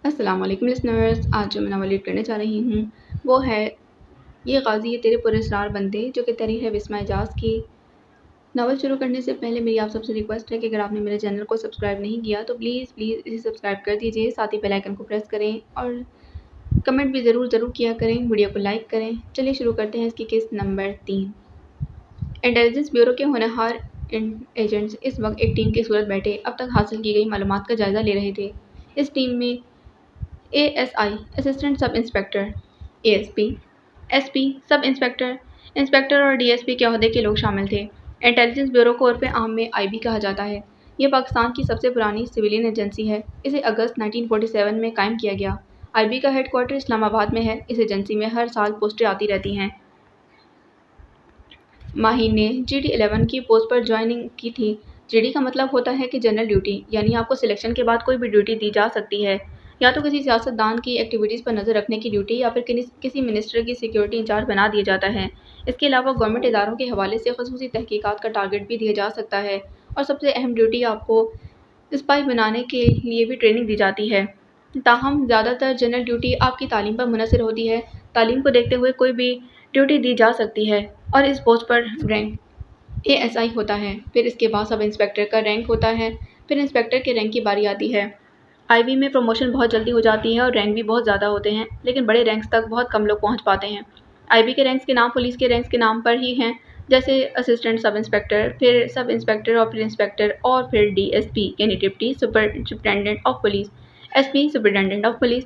السلام علیکم لسنرز، آج جو میں ناول ریڈ کرنے جا رہی ہوں وہ ہے یہ غازی یہ تیرے پراسرار بندے، جو کہ تحریر ہے بسمہ اعجاز کی۔ ناول شروع کرنے سے پہلے میری آپ سب سے ریکویسٹ ہے کہ اگر آپ نے میرے چینل کو سبسکرائب نہیں کیا تو پلیز اسے سبسکرائب کر دیجیے، ساتھ ہی بیل آئیکن کو پریس کریں اور کمنٹ بھی ضرور کیا کریں، ویڈیو کو لائک کریں۔ چلیے شروع کرتے ہیں اس کی قسط نمبر 3۔ انٹیلیجنس بیورو کے ہونہار ایجنٹس اس وقت ایک ٹیم کی صورت بیٹھے اب تک حاصل کی گئی معلومات کا جائزہ لے رہے تھے۔ اس ٹیم میں ASI اسسٹنٹ سب انسپکٹر، ASP SP سب انسپکٹر، انسپکٹر اور DSP کے عہدے کے لوگ شامل تھے۔ انٹیلیجنس بیورو کو عرف عام میں IB کہا جاتا ہے۔ یہ پاکستان کی سب سے پرانی سویلین ایجنسی ہے۔ اسے اگست 1947 میں قائم کیا گیا۔ IB کا ہیڈ کوارٹر اسلام آباد میں ہے۔ اس ایجنسی میں ہر سال پوسٹیں آتی رہتی ہیں۔ ماہین نے GD11 کی پوسٹ پر جوائننگ کی تھی۔ GD کا مطلب ہوتا ہے کہ جنرل ڈیوٹی، یعنی آپ کو سلیکشن کے بعد کوئی بھی ڈیوٹی دی جا سکتی ہے، یا تو کسی سیاست دان کی ایکٹیویٹیز پر نظر رکھنے کی ڈیوٹی یا پھر کسی منسٹر کی سیکیورٹی انچارج بنا دیا جاتا ہے۔ اس کے علاوہ گورنمنٹ اداروں کے حوالے سے خصوصی تحقیقات کا ٹارگٹ بھی دیا جا سکتا ہے، اور سب سے اہم ڈیوٹی آپ کو اسپائی بنانے کے لیے بھی ٹریننگ دی جاتی ہے۔ تاہم زیادہ تر جنرل ڈیوٹی آپ کی تعلیم پر منحصر ہوتی ہے۔ تعلیم کو دیکھتے ہوئے کوئی بھی ڈیوٹی دی جا سکتی ہے، اور اس پوسٹ پر رینک ASI ہوتا ہے۔ پھر اس کے بعد سب انسپکٹر کا رینک ہوتا ہے، پھر انسپکٹر کے رینک کی باری آتی ہے۔ IB میں پروموشن بہت جلدی ہو جاتی ہے اور رینک بھی بہت زیادہ ہوتے ہیں، لیکن بڑے رینکس تک بہت کم لوگ پہنچ پاتے ہیں۔ IB کے رینکس کے نام پولیس کے رینکس کے نام پر ہی ہیں، جیسے اسسٹنٹ سب انسپکٹر، پھر سب انسپکٹر اور پھر انسپکٹر، اور پھر DSP یعنی deputy superintendent of police, SP superintendent of police,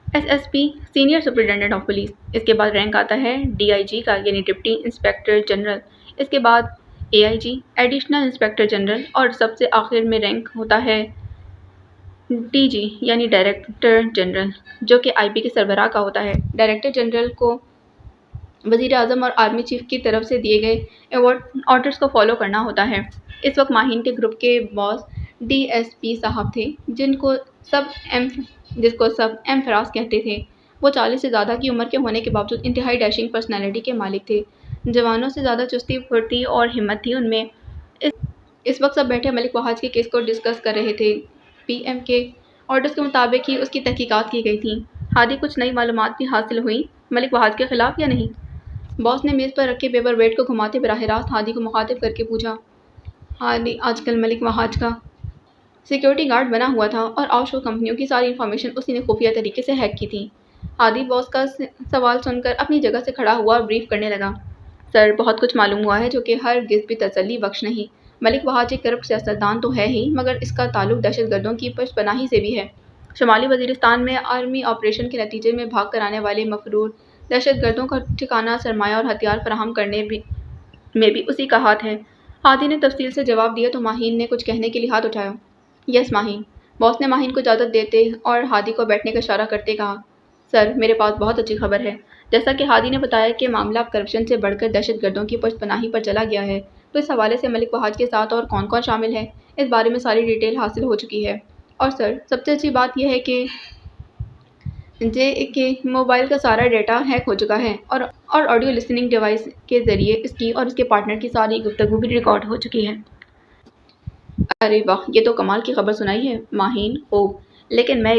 SSP senior superintendent of police. اس کے بعد رینک آتا ہے DIG کا یعنی ڈپٹی انسپکٹر جنرل، اس کے بعد AIG ایڈیشنل انسپکٹر جنرل، اور سب سے آخر میں رینک ہوتا ہے DG یعنی ڈائریکٹر جنرل، جو کہ IB کے سربراہ کا ہوتا ہے۔ ڈائریکٹر جنرل کو وزیر اعظم اور آرمی چیف کی طرف سے دیے گئے آرڈرز کو فالو کرنا ہوتا ہے۔ اس وقت ماہین کے گروپ کے باس DSP صاحب تھے، جس کو سب ایم فراز کہتے تھے۔ وہ 40 سے زیادہ کی عمر کے ہونے کے باوجود انتہائی ڈیشنگ پرسنالٹی کے مالک تھے۔ جوانوں سے زیادہ چستی پھرتی اور ہمت تھی ان میں۔ اس وقت سب بیٹھے ملک وحاج کے کیس کو ڈسکس کر رہے تھے۔ PM کے آرڈرز کے مطابق ہی اس کی تحقیقات کی گئی تھیں۔ ہادی کچھ نئی معلومات بھی حاصل ہوئیں ملک وحاج کے خلاف یا نہیں؟ باس نے میز پر رکھے پیپر ویٹ کو گھماتے براہ راست ہادی کو مخاطب کر کے پوچھا۔ ہادی آج کل ملک وحاج کا سیکیورٹی گارڈ بنا ہوا تھا، اور آف شور کمپنیوں کی ساری انفارمیشن اسی نے خفیہ طریقے سے ہیک کی تھی۔ ہادی باس کا سوال سن کر اپنی جگہ سے کھڑا ہوا اور بریف کرنے لگا۔ سر، بہت کچھ معلوم ہوا ہے جو کہ ہرگز بھی تسلی بخش نہیں۔ ملک وحاج ایک کرپٹ سیاستدان تو ہے ہی، مگر اس کا تعلق دہشت گردوں کی پشت پناہی سے بھی ہے۔ شمالی وزیرستان میں آرمی آپریشن کے نتیجے میں بھاگ کر آنے والے مفرور دہشت گردوں کا ٹھکانہ، سرمایہ اور ہتھیار فراہم کرنے میں بھی اسی کا ہاتھ ہے۔ ہادی نے تفصیل سے جواب دیا تو ماہین نے کچھ کہنے کے لیے ہاتھ اٹھایا۔ یس ماہین، باس نے ماہین کو اجازت دیتے اور ہادی کو بیٹھنے کا اشارہ کرتے کہا۔ سر، میرے پاس بہت اچھی خبر ہے۔ جیسا کہ ہادی نے بتایا کہ معاملہ اب کرپشن سے بڑھ کر دہشت گردوں کی پشت پناہی پر چلا گیا ہے، تو اس حوالے سے ملک وحاج کے ساتھ اور کون کون شامل ہے، اس بارے میں ساری ڈیٹیل حاصل ہو چکی ہے۔ اور سر، سب سے اچھی بات یہ ہے کہ کے موبائل کا سارا ڈیٹا ہیک ہو چکا ہے، اور آڈیو لسننگ ڈیوائس کے ذریعے اس کی اور اس کے پارٹنر کی ساری گفتگو بھی ریکارڈ ہو چکی ہے۔ ارے واہ، یہ تو کمال کی خبر سنائی ہے ماہین۔ خوب، لیکن میں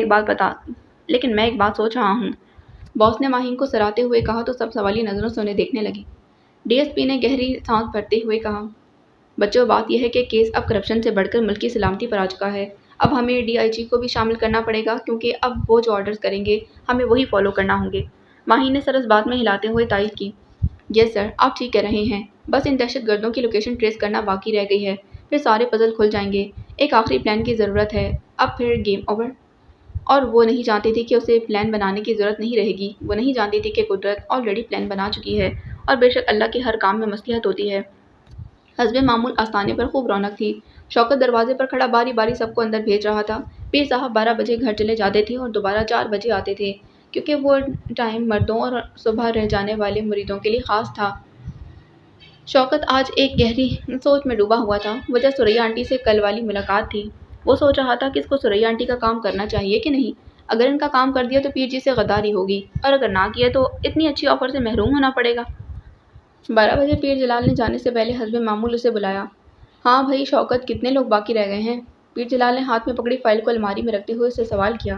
ایک بات سوچ رہا ہوں۔ باس نے ماہین کو سراہتے ہوئے کہا تو سب سوالیہ نظروں سے انہیں دیکھنے لگے۔ DSP نے گہری سانس بھرتے ہوئے کہا۔ بچوں، بات یہ ہے کہ کیس اب کرپشن سے بڑھ کر ملکی سلامتی پر آ چکا ہے۔ اب ہمیں DIG کو بھی شامل کرنا پڑے گا، کیونکہ اب وہ جو آرڈرز کریں گے ہمیں وہی فالو کرنا ہوں گے۔ ماہین نے سر اس بات میں ہلاتے ہوئے تائید کی۔ یس سر، آپ ٹھیک کہہ رہے ہیں، بس ان دہشت گردوں کی لوکیشن ٹریس کرنا باقی رہ گئی ہے، پھر سارے پزل کھل جائیں گے۔ ایک آخری پلان کی ضرورت ہے، اب پھر گیم اوور۔ اور وہ نہیں جانتی تھی کہ اسے پلان بنانے کی ضرورت نہیں رہے گی۔ وہ نہیں جانتی تھی کہ قدرت آلریڈی پلان بنا چکی ہے، اور بے شک اللہ کے ہر کام میں مصلحت ہوتی ہے۔ حسب معمول آستانے پر خوب رونق تھی۔ شوکت دروازے پر کھڑا باری باری سب کو اندر بھیج رہا تھا۔ پیر صاحب 12 بجے گھر چلے جاتے تھے اور دوبارہ 4 بجے آتے تھے، کیونکہ وہ ٹائم مردوں اور صبح رہ جانے والے مریدوں کے لیے خاص تھا۔ شوکت آج ایک گہری سوچ میں ڈوبا ہوا تھا۔ وجہ سریا آنٹی سے کل والی ملاقات تھی۔ وہ سوچ رہا تھا کہ اس کو سریا آنٹی کا کام کرنا چاہیے کہ نہیں۔ اگر ان کا کام کر دیا تو پیر جی سے غداری ہوگی، اور اگر نہ کیا تو اتنی اچھی آفر سے محروم ہونا پڑے گا۔ 12 بجے پیر جلال نے جانے سے پہلے حسب معمول اسے بلایا۔ ہاں بھائی شوکت، کتنے لوگ باقی رہ گئے ہیں؟ پیر جلال نے ہاتھ میں پکڑی فائل کو الماری میں رکھتے ہوئے اس سے سوال کیا۔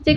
6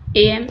AM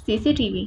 CCTV,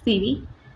CV,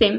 SIM,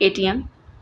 ATM,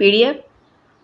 PDF,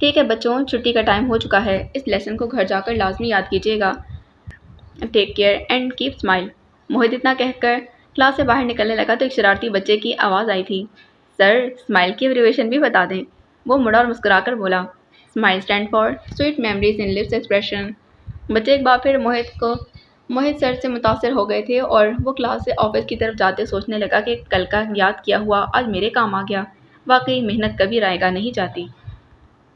ٹھیک ہے بچوں، چھٹی کا ٹائم ہو چکا ہے، اس لیسن کو گھر جا کر لازمی یاد کیجیے گا۔ Take care and keep smile. Mohit اتنا کہہ کر کلاس سے باہر نکلنے لگا تو ایک شرارتی بچے کی آواز آئی تھی، سر اسمائل کی ایبریویشن بھی بتا دیں۔ وہ مڑا اور مسکرا کر بولا، smile stand for sweet memories in lips expression. بچے ایک بار پھر موہت سر سے متاثر ہو گئے تھے اور وہ کلاس سے آفس کی طرف جاتے سوچنے لگا کہ کل کا یاد کیا ہوا آج میرے کام آ گیا، واقعی محنت کبھی رائے گا نہیں جاتی۔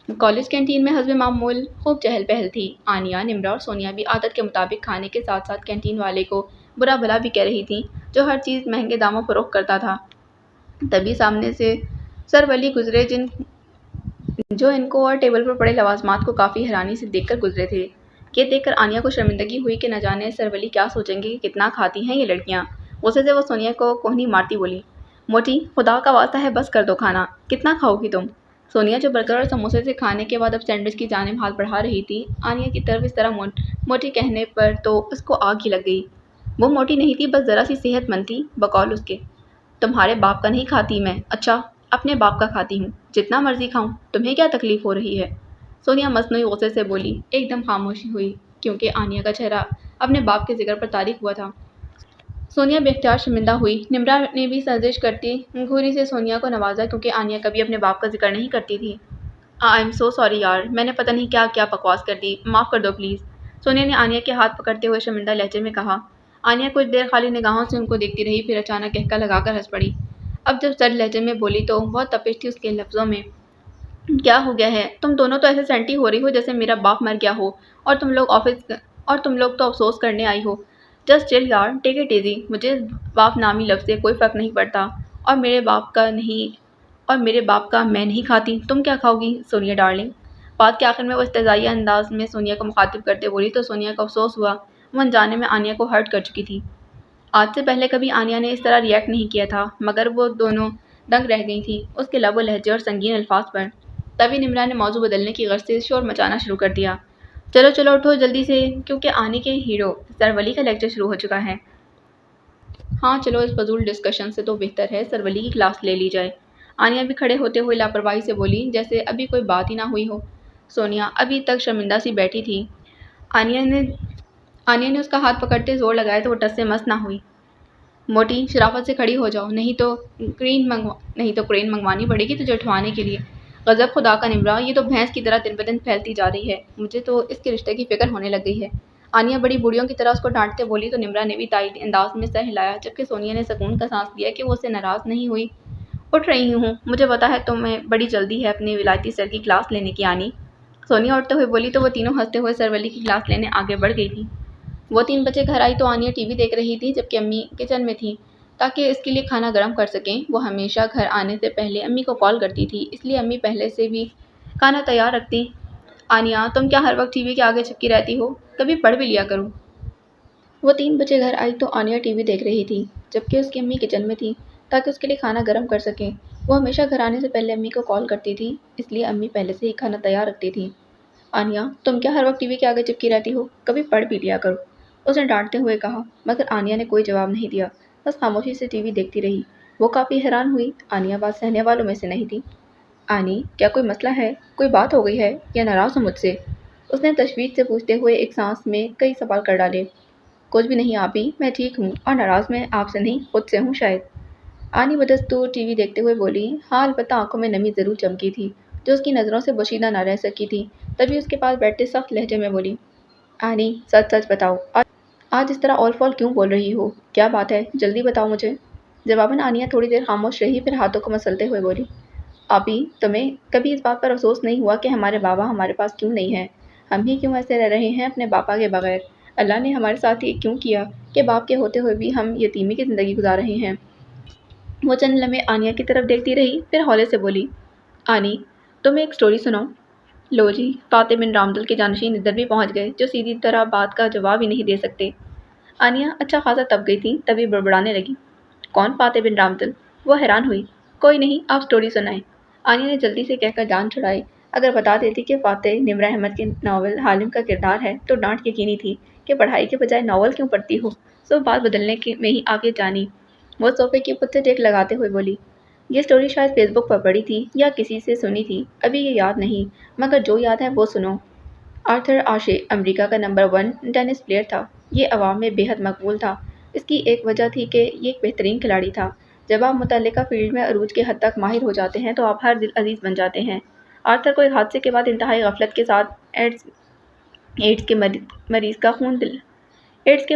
کالج کینٹین میں حسب معمول خوب چہل پہل تھی۔ آنیا، نمرا اور سونیا بھی عادت کے مطابق کھانے کے ساتھ ساتھ کینٹین والے کو برا بھلا بھی کہہ رہی تھیں جو ہر چیز مہنگے داموں فروخت کرتا تھا۔ تبھی سامنے سے سر ولی گزرے جو ان کو اور ٹیبل پر پڑے لوازمات کو کافی حیرانی سے دیکھ کر گزرے تھے۔ یہ دیکھ کر آنیا کو شرمندگی ہوئی کہ نہ جانے سر ولی کیا سوچیں گے کہ کتنا کھاتی ہیں یہ لڑکیاں۔ غصے سے وہ سونیا کو کوہنی مارتی بولی، موٹی خدا کا واسطہ ہے بس کر دو کھانا، کتنا کھاؤ گی تم؟ سونیا جو برگر اور سموسے سے کھانے کے بعد اب سینڈوچ کی جانب ہاتھ بڑھا رہی تھی، آنیا کی طرف اس طرح موٹی کہنے پر تو اس کو آگ ہی لگ گئی۔ وہ موٹی نہیں تھی، بس ذرا سی صحت مند تھی، بقول اس کے۔ تمہارے باپ کا نہیں کھاتی میں، اچھا اپنے باپ کا کھاتی ہوں، جتنا مرضی کھاؤں، تمہیں کیا تکلیف ہو رہی ہے؟ سونیا مصنوعی غصے سے بولی۔ ایک دم خاموشی ہوئی کیونکہ آنیا کا چہرہ اپنے باپ کے ذکر پر تاریک ہوا تھا۔ سونیا بے اختیار شرمندہ ہوئی۔ نمرا نے بھی سرزش کرتی گھوری سے سونیا کو نوازا کیونکہ آنیا کبھی اپنے باپ کا ذکر نہیں کرتی تھی۔ آئی ایم سو سوری یار، میں نے پتہ نہیں کیا کیا بکواس کر دی، معاف کر دو پلیز۔ سونیا نے آنیا کے ہاتھ پکڑتے ہوئے شرمندہ لہجے میں کہا۔ آنیا کچھ دیر خالی نگاہوں سے ان کو دیکھتی رہی، پھر اچانک کہکا لگا کر ہنس پڑی۔ اب جب سرد لہجے میں بولی تو بہت تپش تھی اس کے لفظوں میں۔ کیا ہو گیا ہے؟ تم دونوں تو ایسے سینٹی ہو رہی ہو جیسے میرا باپ مر گیا ہو اور تم لوگ تو افسوس کرنے آئی ہو۔ جسٹ چل یار، ٹیک اٹ ایزی۔ مجھے باپ نامی لفظ سے کوئی فرق نہیں پڑتا اور میرے باپ کا میں نہیں کھاتی، تم کیا کھاؤ گی سونیا ڈارلنگ؟ بات کے آخر میں وہ استہزائیہ انداز میں سونیا کو مخاطب کرتے بولی تو سونیا کو افسوس ہوا، وہ انجانے میں آنیا کو ہرٹ کر چکی تھی۔ آج سے پہلے کبھی آنیا نے اس طرح ری ایکٹ نہیں کیا تھا، مگر وہ دونوں دنگ رہ گئی تھیں اس کے لب و لہجے اور سنگین الفاظ پر۔ تبھی نمرا نے موضوع بدلنے کی غرض سے شور مچانا شروع کر دیا، چلو چلو اٹھو جلدی سے کیونکہ آنے کے ہیرو سر ولی کا لیکچر شروع ہو چکا ہے۔ ہاں چلو، اس فضول ڈسکشن سے تو بہتر ہے سر ولی کی کلاس لے لی جائے۔ آنیا بھی کھڑے ہوتے ہوئے لاپرواہی سے بولی جیسے ابھی کوئی بات ہی نہ ہوئی ہو۔ سونیا ابھی تک شرمندہ سی بیٹھی تھی۔ آنیا نے اس کا ہاتھ پکڑتے زور لگایا تو وہ ٹس سے مس نہ ہوئی۔ موٹی شرافت سے کھڑی ہو جاؤ، نہیں تو کرین منگوانی پڑے گی تجھے اٹھوانے کے لیے۔ غضب خدا کا نمرا، یہ تو بھینس کی طرح دن بدن پھیلتی جا رہی ہے، مجھے تو اس کے رشتے کی فکر ہونے لگ گئی ہے۔ آنیا بڑی بوڑھیوں کی طرح اس کو ڈانٹتے بولی تو نمرا نے بھی تائید انداز میں سر ہلایا جبکہ سونیا نے سکون کا سانس لیا کہ وہ اس سے ناراض نہیں ہوئی۔ اٹھ رہی ہوں، مجھے پتا ہے تمہیں بڑی جلدی ہے اپنے ولایتی سر کی کلاس لینے کی آنی۔ سونیا اٹھتے ہوئے بولی تو وہ تینوں ہنستے ہوئے سر ولی کی کلاس لینے آگے بڑھ گئی تھی۔ وہ 3 بجے گھر آئی تو آنیا ٹی وی دیکھ رہی تھی جبکہ امی کچن میں تھیں تاکہ اس کے لیے کھانا گرم کر سکیں۔ وہ ہمیشہ گھر آنے سے پہلے امی کو کال کرتی تھی، اس لیے امی پہلے سے بھی کھانا تیار رکھتی۔ آنیا، تم کیا ہر وقت ٹی وی کے آگے چپکی رہتی ہو؟ کبھی پڑھ بھی لیا کرو۔ وہ 3 بجے گھر آئی تو آنیا ٹی وی دیکھ رہی تھی جبکہ اس کی امی کچن میں تھیں تاکہ اس کے لیے کھانا گرم کر سکیں۔ وہ ہمیشہ گھر آنے سے پہلے امی کو کال کرتی تھی، اس لیے امی پہلے سے ہی کھانا تیار رکھتی تھیں۔ آنیا، تم کیا ہر وقت ٹی وی کے آگے چپکی رہتی ہو؟ کبھی پڑھ بھی لیا کرو، اس نے ڈانٹتے ہوئے کہا، مگر آنیا نے کوئی جواب نہیں دیا، بس خاموشی سے ٹی وی دیکھتی رہی۔ وہ کافی حیران ہوئی، آنیا بات سہنے والوں میں سے نہیں تھی۔ آنی، کیا کوئی مسئلہ ہے؟ کوئی بات ہو گئی ہے یا ناراض ہو مجھ سے؟ اس نے تشویش سے پوچھتے ہوئے ایک سانس میں کئی سوال کر ڈالے۔ کچھ بھی نہیں آپی، میں ٹھیک ہوں اور ناراض میں آپ سے نہیں خود سے ہوں شاید۔ آنی بدستور ٹی وی دیکھتے ہوئے بولی، ہاں البتہ آنکھوں میں نمی ضرور چمکی تھی جو اس کی نظروں سے پوشیدہ نہ رہ سکی تھی۔ تبھی اس کے پاس بیٹھتے سخت لہجے میں بولی، آنی سچ سچ بتاؤ، آج اس طرح اول فول کیوں بول رہی ہو؟ کیا بات ہے، جلدی بتاؤ مجھے۔ جواباً آنیا تھوڑی دیر خاموش رہی، پھر ہاتھوں کو مسلتے ہوئے بولی، آپی تمہیں کبھی اس بات پر افسوس نہیں ہوا کہ ہمارے بابا ہمارے پاس کیوں نہیں ہیں؟ ہم ہی کیوں ایسے رہ رہے ہیں اپنے باپا کے بغیر؟ اللہ نے ہمارے ساتھ یہ کیوں کیا کہ باپ کے ہوتے ہوئے بھی ہم یتیمی کی زندگی گزار رہے ہیں؟ وہ چند لمحے آنیا کی طرف دیکھتی رہی، پھر ہولے سے بولی، آنی تمہیں ایک سٹوری سناؤں؟ لو جی، فاتح بن رامدل کے جانشین ادھر بھی پہنچ گئے جو سیدھی طرح بات کا جواب ہی نہیں دے سکتے۔ آنیا اچھا خاصا تپ گئی تھی، تبھی بڑبڑانے لگی، کون فاتح بن رامدل؟ وہ حیران ہوئی، کوئی نہیں، آپ سٹوری سنائیں۔ آنیا نے جلدی سے کہہ کر جان چھڑائی، اگر بتا دیتی کہ فاتح نمرا احمد کے ناول حالم کا کردار ہے تو ڈانٹ یقینی تھی کہ پڑھائی کے بجائے ناول کیوں پڑھتی ہو۔ سو بات بدلنے میں ہی آگے جانی، وہ صوفے کی پت سے ٹیک لگاتے ہوئے بولی، یہ سٹوری شاید فیس بک پر پڑھی تھی یا کسی سے سنی تھی، ابھی یہ یاد نہیں، مگر جو یاد ہے وہ سنو۔ آرتھر آشے امریکہ کا نمبر 1 ٹینس پلیئر تھا۔ یہ عوام میں بے حد مقبول تھا۔ اس کی ایک وجہ تھی کہ یہ ایک بہترین کھلاڑی تھا۔ جب آپ متعلقہ فیلڈ میں عروج کے حد تک ماہر ہو جاتے ہیں تو آپ ہر دل عزیز بن جاتے ہیں۔ آرتھر کو ایک حادثے کے بعد انتہائی غفلت کے ساتھ ایڈز کے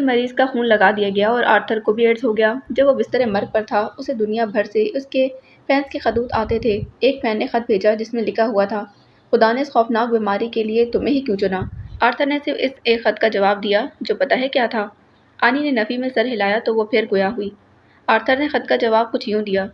مریض کا خون لگا دیا گیا اور آرتھر کو بھی ایڈز ہو گیا۔ جب وہ بستر مرگ پر تھا، اسے دنیا بھر سے اس کے فینس کے خطوط آتے تھے۔ ایک فین نے خط بھیجا جس میں لکھا ہوا تھا، خدا نے اس خوفناک بیماری کے لیے تمہیں ہی کیوں چنا؟ آرتھر نے صرف اس ایک خط کا جواب دیا، جو پتہ ہے کیا تھا؟ آنی نے نفی میں سر ہلایا تو وہ پھر گویا ہوئی۔ آرتھر نے خط کا جواب کچھ یوں دیا،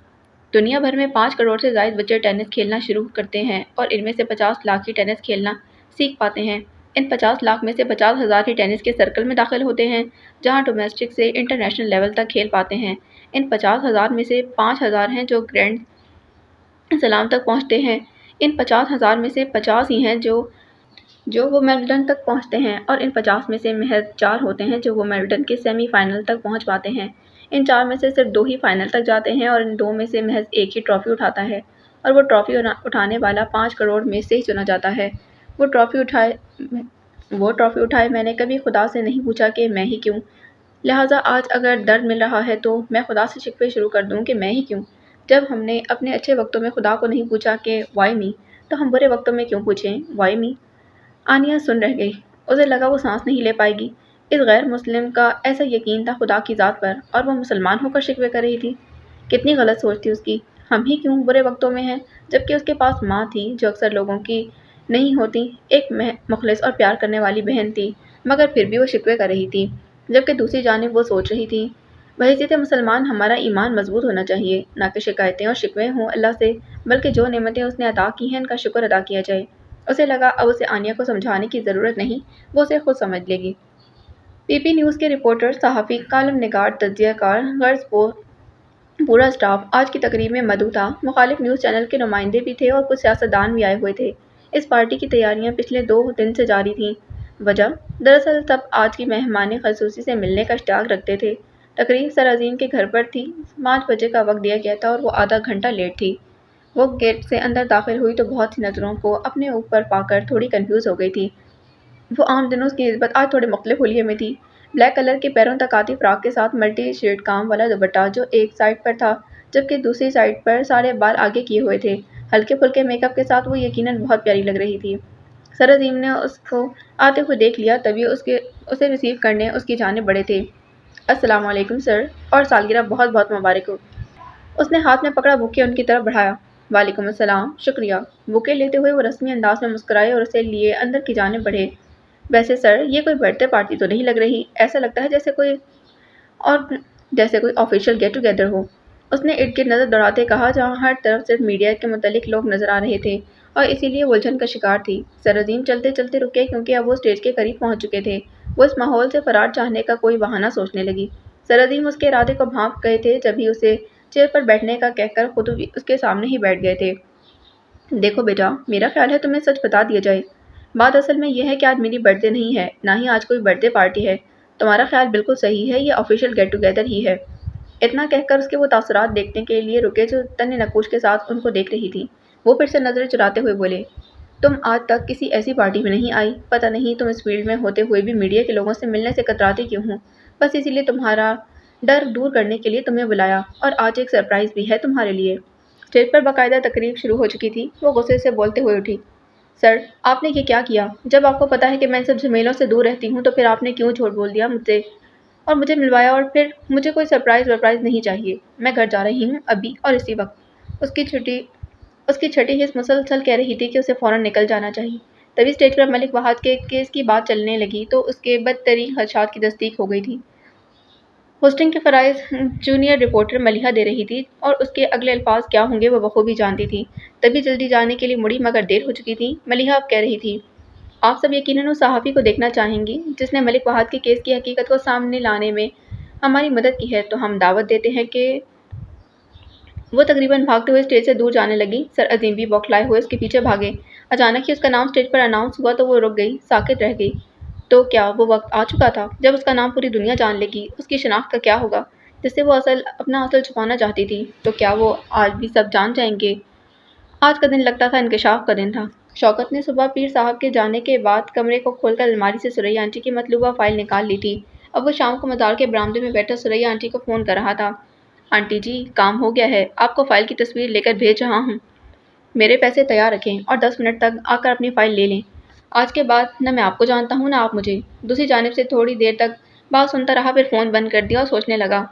دنیا بھر میں 5 کروڑ سے زائد بچے ٹینس کھیلنا شروع کرتے ہیں اور ان میں سے 50 لاکھ ہی ٹینس کھیلنا سیکھ پاتے ہیں۔ ان 50 لاکھ میں سے 50,000 ہی ٹینس کے سرکل میں داخل ہوتے ہیں، جہاں ڈومیسٹک سے انٹرنیشنل لیول تک کھیل پاتے ہیں۔ ان 50,000 میں سے 5,000 ہیں جو گرینڈ سلام تک پہنچتے ہیں۔ ان 50,000 میں سے 50 ہی ہیں جو ومبلڈن تک پہنچتے ہیں اور ان 50 میں سے محض 4 ہوتے ہیں جو ومبلڈن کے سیمی فائنل تک پہنچ پاتے ہیں۔ ان 4 میں سے صرف 2 ہی فائنل تک جاتے ہیں اور ان 2 میں سے محض ایک ہی ٹرافی اٹھاتا ہے، اور وہ ٹرافی اٹھانے والا 5 کروڑ میں سے ہی چنا جاتا ہے۔ وہ ٹرافی اٹھائے میں نے کبھی خدا سے نہیں پوچھا کہ میں ہی کیوں؟ لہٰذا آج اگر درد مل رہا ہے تو میں خدا سے شکوے شروع کر دوں کہ میں ہی کیوں؟ جب ہم نے اپنے اچھے وقتوں میں خدا کو نہیں پوچھا کہ وائی می، تو ہم برے وقتوں میں کیوں پوچھیں وائی می؟ آنیہ سن رہ گئی۔ اسے لگا وہ سانس نہیں لے پائے گی۔ اس غیر مسلم کا ایسا یقین تھا خدا کی ذات پر، اور وہ مسلمان ہو کر شکوے کر رہی تھی۔ کتنی غلط سوچ تھی اس کی۔ ہم ہی کیوں برے وقتوں میں ہیں، جبکہ اس کے پاس ماں تھی جو اکثر لوگوں کی نہیں ہوتی، ایک مخلص اور پیار کرنے والی بہن تھی، مگر پھر بھی وہ شکوے کر رہی تھی۔ جبکہ دوسری جانب وہ سوچ رہی تھی، بحیثیت مسلمان ہمارا ایمان مضبوط ہونا چاہیے، نہ کہ شکایتیں اور شکوے ہوں اللہ سے، بلکہ جو نعمتیں اس نے عطا کی ہیں ان کا شکر ادا کیا جائے۔ اسے لگا اب اسے آنیہ کو سمجھانے کی ضرورت نہیں، وہ اسے خود سمجھ لے گی۔ پی پی نیوز کے رپورٹر، صحافی، کالم نگار، تجزیہ کار، غرض پورا اسٹاف آج کی تقریب میں مدعو تھا۔ مخالف نیوز چینل کے نمائندے بھی تھے اور کچھ سیاستدان بھی آئے ہوئے تھے۔ اس پارٹی کی تیاریاں پچھلے 2 دن سے جاری تھیں۔ وجہ؟ دراصل سب آج کی مہمان خصوصی سے ملنے کا اشتیاق رکھتے تھے۔ تقریب سرعظیم کے گھر پر تھی۔ 5 بجے کا وقت دیا گیا تھا اور وہ آدھا گھنٹہ لیٹ تھی۔ وہ گیٹ سے اندر داخل ہوئی تو بہت سی نظروں کو اپنے اوپر پا کر تھوڑی کنفیوز ہو گئی تھی۔ وہ عام دنوں کی نسبت آج تھوڑے مختلف حلیے میں تھی۔ بلیک کلر کے پیروں تک آتی فراق کے ساتھ ملٹی شیڈ کام والا دوپٹہ جو ایک سائڈ پر تھا، جبکہ دوسری سائڈ پر سارے بال آگے کیے ہوئے تھے۔ ہلکے پھلکے میک اپ کے ساتھ وہ یقیناً بہت پیاری لگ رہی تھی۔ سرعظیم نے اس کو آتے ہوئے دیکھ لیا، تبھی اسے ریسیو کرنے اس کی جانب بڑھے تھے۔ السلام علیکم سر، اور سالگرہ بہت بہت مبارک ہو۔ اس نے ہاتھ میں پکڑا بوکے ان کی طرف بڑھایا۔ وعلیکم السلام، شکریہ۔ بوکے لیتے ہوئے وہ رسمی انداز میں مسکرائے اور اسے لیے اندر کی جانب بڑھے۔ ویسے سر، یہ کوئی برتھ ڈے پارٹی تو نہیں لگ رہی، ایسا لگتا ہے جیسے کوئی آفیشیل گیٹ ٹوگیدر ہو۔ اس نے ارد گرد نظر دوڑاتے کہا، جہاں ہر طرف صرف میڈیا کے متعلق لوگ نظر آ رہے تھے اور اسی لیے وہ الجھن کا شکار تھی۔ سرعظیم چلتے چلتے رکے کیونکہ اب وہ اسٹیج کے قریب پہنچ چکے تھے۔ وہ اس ماحول سے فرار چاہنے کا کوئی بہانہ سوچنے لگی۔ سرعظیم اس کے ارادے کو بھانپ گئے تھے جبھی اسے چیئر پر بیٹھنے کا کہہ کر خود اس کے سامنے ہی بیٹھ گئے تھے۔ دیکھو بیٹا، میرا خیال ہے تمہیں سچ بتا دیا جائے۔ بات اصل میں یہ ہے کہ آج میری برتھ ڈے نہیں ہے، نہ ہی آج کوئی برتھ ڈے پارٹی ہے۔ تمہارا خیال بالکل صحیح ہے، یہ آفیشیل گیٹ ٹوگیدر ہی ہے۔ اتنا کہہ کر اس کے وہ تاثرات دیکھنے کے لیے رکے جو تن نقوش کے ساتھ ان کو دیکھ رہی تھی۔ وہ پھر سے نظریں چراتے ہوئے بولے، تم آج تک کسی ایسی پارٹی میں نہیں آئی، پتہ نہیں تم اس فیلڈ میں ہوتے ہوئے بھی میڈیا کے لوگوں سے ملنے سے کتراتی کیوں ہوں؟ بس اسی لیے تمہارا ڈر دور کرنے کے لیے تمہیں بلایا، اور آج ایک سرپرائز بھی ہے تمہارے لیے۔ اسٹیج پر باقاعدہ تقریب شروع ہو چکی تھی۔ وہ غصے سے بولتے ہوئے اٹھی، سر، آپ نے یہ کیا کیا؟ جب آپ کو پتہ ہے کہ میں ان سب جھمیلوں سے دور رہتی ہوں تو پھر آپ نے کیوں جھوٹ بول دیا مجھ سے اور مجھے ملوایا؟ اور پھر مجھے کوئی سرپرائز نہیں چاہیے، میں گھر جا رہی ہوں ابھی اور اسی وقت۔ اس کی چھٹی حص مسلسل کہہ رہی تھی کہ اسے فوراً نکل جانا چاہیے۔ تبھی اسٹیج پر ملک وحد کے کیس کی بات چلنے لگی تو اس کے بدترین خدشات کی تصدیق ہو گئی تھی۔ ہوسٹنگ کے فرائض جونیئر رپورٹر ملیحہ دے رہی تھی اور اس کے اگلے الفاظ کیا ہوں گے وہ بخوبی جانتی تھی۔ تبھی جلدی جانے کے لیے مڑی مگر دیر ہو چکی تھی۔ ملیحہ اب کہہ رہی تھی، آپ سب یقیناً اس صحافی کو دیکھنا چاہیں گی جس نے ملک وحد کے کیس کی حقیقت کو سامنے لانے میں ہماری مدد کی ہے، تو ہم دعوت دیتے ہیں کہ وہ تقریباً بھاگتے ہوئے اسٹیج سے دور جانے لگی۔ سرعظیم بھی بوکھلائے ہوئے اس کے پیچھے بھاگے۔ اچانک ہی اس کا نام اسٹیج پر اناؤنس ہوا تو وہ رک گئی، ساکت رہ گئی۔ تو کیا وہ وقت آ چکا تھا جب اس کا نام پوری دنیا جان لے گی؟ اس کی شناخت کا کیا ہوگا؟ جس سے وہ اپنا اصل چھپانا چاہتی تھی، تو کیا وہ آج بھی سب جان جائیں گے؟ آج کا دن لگتا تھا انکشاف کا دن تھا۔ شوکت نے صبح پیر صاحب کے جانے کے بعد کمرے کو کھول کر الماری سے سریا آنٹی کی مطلوبہ فائل نکال لی تھی۔ اب وہ شام کو مزار کے برآمدے میں بیٹھا سریا آنٹی کو فون کر رہا تھا۔ آنٹی جی، کام ہو گیا ہے، آپ کو فائل کی تصویر لے کر بھیج رہا ہوں۔ میرے پیسے تیار رکھیں اور 10 منٹ تک آ کر اپنی فائل لے لیں۔ آج کے بعد نہ میں آپ کو جانتا ہوں نہ آپ مجھے۔ دوسری جانب سے تھوڑی دیر تک بات سنتا رہا، پھر فون بند کر دیا اور سوچنے لگا،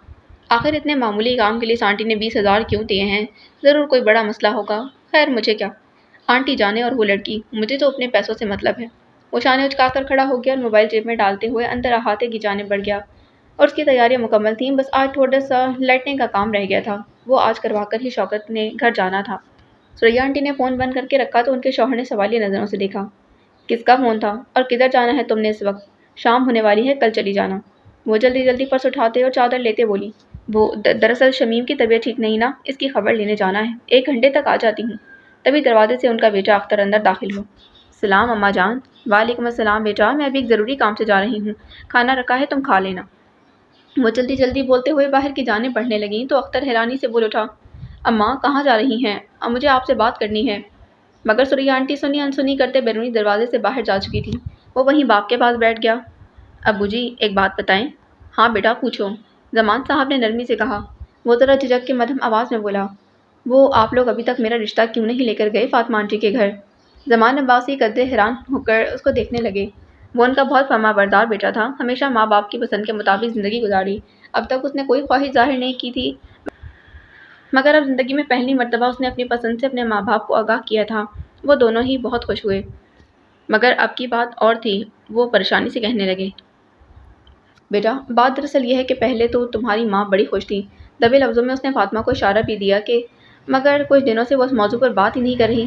آخر اتنے معمولی کام کے لیے اس آنٹی نے 20,000 کیوں دیے ہیں؟ ضرور کوئی بڑا مسئلہ ہوگا۔ خیر مجھے کیا، آنٹی جانے اور وہ لڑکی، مجھے تو اپنے پیسوں سے مطلب ہے۔ وہ شانے اچکا کر کھڑا ہو گیا اور موبائل جیب میں ڈالتے ہوئے اندر احاطے کی جانب بڑھ گیا۔ اور اس کی تیاریاں مکمل تھیں، بس آج تھوڑا سا لائٹنگ کا کام رہ گیا تھا، وہ آج کروا کر ہی شوکت نے گھر جانا تھا۔ سریا آنٹی نے فون بند کر کے رکھا تو ان کے شوہر نے سوالیہ نظروں سے دیکھا۔ کس کا فون تھا اور کدھر جانا ہے تم نے اس وقت؟ شام ہونے والی ہے، کل چلی جانا۔ وہ جلدی جلدی پرس اٹھاتے اور چادر لیتے بولی، وہ دراصل شمیم کی طبیعت ٹھیک نہیں نا، اس کی خبر لینے جانا ہے، 1 گھنٹے تک آ جاتی ہوں۔ تبھی دروازے سے ان کا بیٹا اختر اندر داخل ہوا۔ سلام اماں جان۔ وعلیکم السلام بیٹا، میں ابھی ایک ضروری کام سے جا رہی ہوں، کھانا رکھا ہے، تم کھا لینا۔ وہ جلدی جلدی بولتے ہوئے باہر کی جانب بڑھنے لگیں تو اختر حیرانی سے بول اٹھا، اماں کہاں جا رہی ہیں؟ مجھے آپ سے بات کرنی ہے۔ مگر سریا آنٹی سنی انسنی کرتے بیرونی دروازے سے باہر جا چکی تھی۔ وہ وہیں باپ کے پاس بیٹھ گیا۔ ابو جی ایک بات بتائیں۔ ہاں بیٹا پوچھو، زمان صاحب نے نرمی سے کہا۔ وہ ذرا جھجک کے مدھم آواز میں بولا، وہ آپ لوگ ابھی تک میرا رشتہ کیوں نہیں لے کر گئے فاطمہ آنٹی کے گھر؟ زمان عباسی قدرے حیران ہو کر اس کو دیکھنے لگے۔ وہ ان کا بہت فرما بردار بیٹا تھا، ہمیشہ ماں باپ کی پسند کے مطابق زندگی گزاری۔ اب تک اس نے کوئی خواہش ظاہر نہیں کی تھی، مگر اب زندگی میں پہلی مرتبہ اس نے اپنی پسند سے اپنے ماں باپ کو آگاہ کیا تھا۔ وہ دونوں ہی بہت خوش ہوئے، مگر اب کی بات اور تھی۔ وہ پریشانی سے کہنے لگے، بیٹا بات دراصل یہ ہے کہ پہلے تو تمہاری ماں بڑی خوش تھی، دبے لفظوں میں اس نے فاطمہ کو اشارہ بھی دیا کہ مگر کچھ دنوں سے وہ اس موضوع پر بات ہی نہیں کر رہی۔